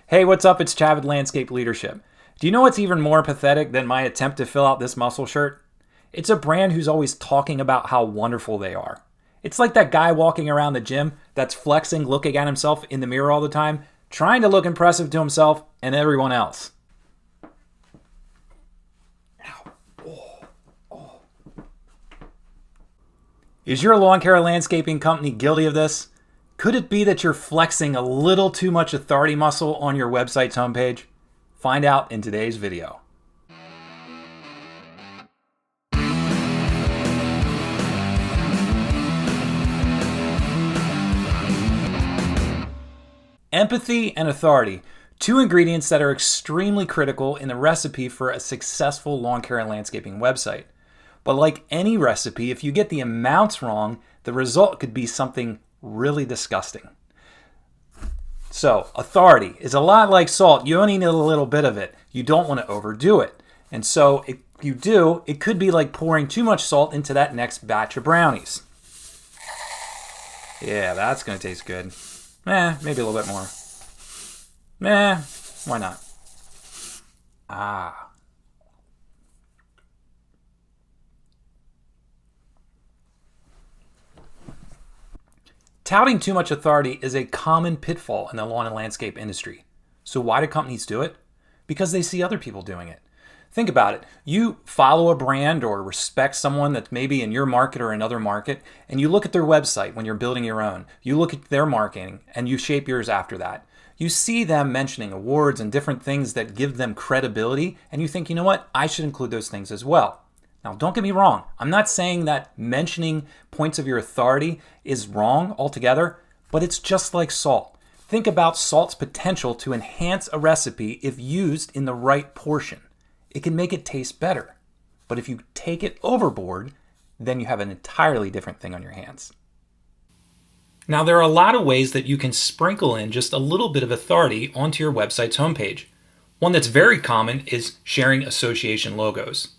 Hey, what's up? It's Chad with Landscape Leadership. Do you know what's even more pathetic than my attempt to fill out this muscle shirt? It's a brand who's always talking about how wonderful they are. It's like that guy walking around the gym that's flexing, looking at himself in the mirror all the time, trying to look impressive to himself and everyone else. Is your lawn care landscaping company guilty of this? Could it be that you're flexing a little too much authority muscle on your website's homepage? Find out in today's video. Empathy and authority, two ingredients that are extremely critical in the recipe for a successful lawn care and landscaping website. But like any recipe, if you get the amounts wrong, the result could be something really disgusting. So, authority is a lot like salt. You only need a little bit of it. You don't want to overdo it. And so, if you do, it could be like pouring too much salt into that next batch of brownies. Yeah, that's going to taste good. Maybe a little bit more. Why not? Touting too much authority is a common pitfall in the lawn and landscape industry. So why do companies do it? Because they see other people doing it. Think about it. You follow a brand or respect someone that's maybe in your market or another market, and you look at their website when you're building your own. You look at their marketing, and you shape yours after that. You see them mentioning awards and different things that give them credibility, and you think, you know what? I should include those things as well. Now, don't get me wrong. I'm not saying that mentioning points of your authority is wrong altogether, but it's just like salt. Think about salt's potential to enhance a recipe if used in the right portion. It can make it taste better. But if you take it overboard, then you have an entirely different thing on your hands. Now, there are a lot of ways that you can sprinkle in just a little bit of authority onto your website's homepage. One that's very common is sharing association logos.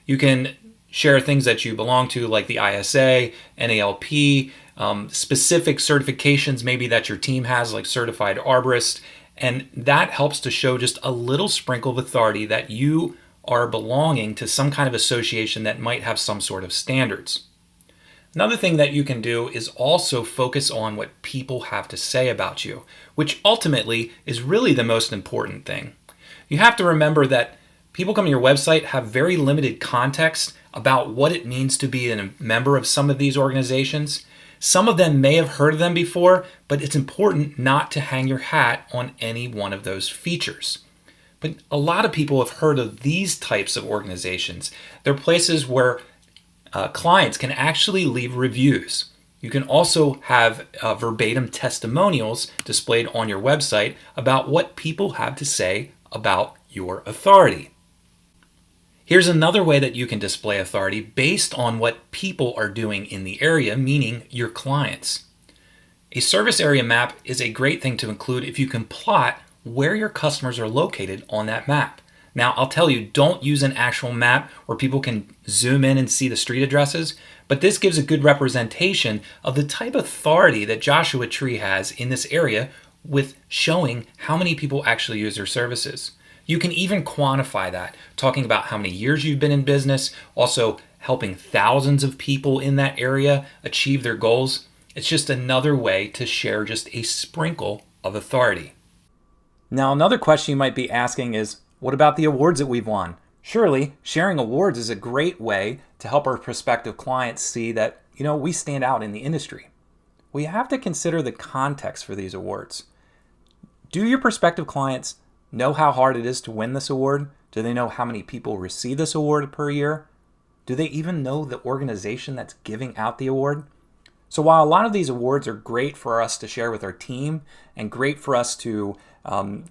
You can share things that you belong to, like the ISA, NALP, specific certifications maybe that your team has, like Certified Arborist, and that helps to show just a little sprinkle of authority that you are belonging to some kind of association that might have some sort of standards. Another thing that you can do is also focus on what people have to say about you, which ultimately is really the most important thing. You have to remember that people come to your website have very limited context about what it means to be a member of some of these organizations. Some of them may have heard of them before, but it's important not to hang your hat on any one of those features. But a lot of people have heard of these types of organizations. They're places where clients can actually leave reviews. You can also have verbatim testimonials displayed on your website about what people have to say about your authority. Here's another way that you can display authority based on what people are doing in the area, meaning your clients. A service area map is a great thing to include if you can plot where your customers are located on that map. Now, I'll tell you, don't use an actual map where people can zoom in and see the street addresses, but this gives a good representation of the type of authority that Joshua Tree has in this area with showing how many people actually use their services. You can even quantify that, talking about how many years you've been in business, also helping thousands of people in that area achieve their goals. It's just another way to share just a sprinkle of authority. Now, another question you might be asking is, what about the awards that we've won? Surely, sharing awards is a great way to help our prospective clients see that, we stand out in the industry. We have to consider the context for these awards. Do your prospective clients know how hard it is to win this award? Do they know how many people receive this award per year? Do they even know the organization that's giving out the award? So while a lot of these awards are great for us to share with our team and great for us to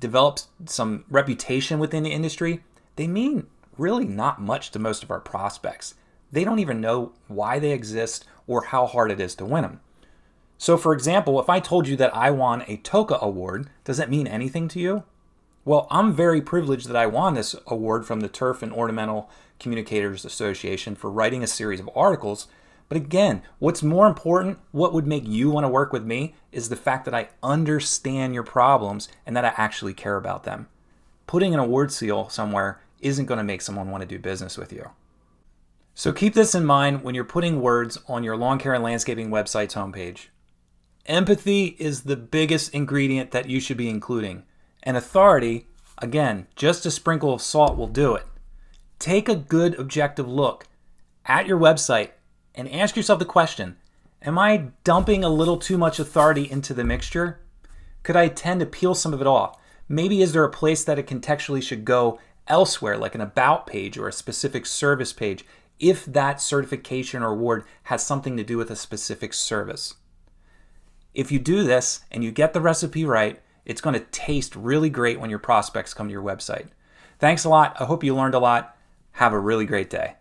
develop some reputation within the industry, they mean really not much to most of our prospects. They don't even know why they exist or how hard it is to win them. So for example, if I told you that I won a TOCA award, does that mean anything to you? Well, I'm very privileged that I won this award from the Turf and Ornamental Communicators Association for writing a series of articles, But again, what's more important, what would make you want to work with me, is the fact that I understand your problems and that I actually care about them. Putting an award seal somewhere isn't going to make someone want to do business with you. So keep this in mind when you're putting words on your lawn care and landscaping website's homepage. Empathy is the biggest ingredient that you should be including. And authority, again, just a sprinkle of salt will do it. Take a good objective look at your website and ask yourself the question, am I dumping a little too much authority into the mixture? Could I tend to peel some of it off? Maybe is there a place that it contextually should go elsewhere, like an about page or a specific service page, if that certification or award has something to do with a specific service? If you do this and you get the recipe right, it's going to taste really great when your prospects come to your website. Thanks a lot. I hope you learned a lot. Have a really great day.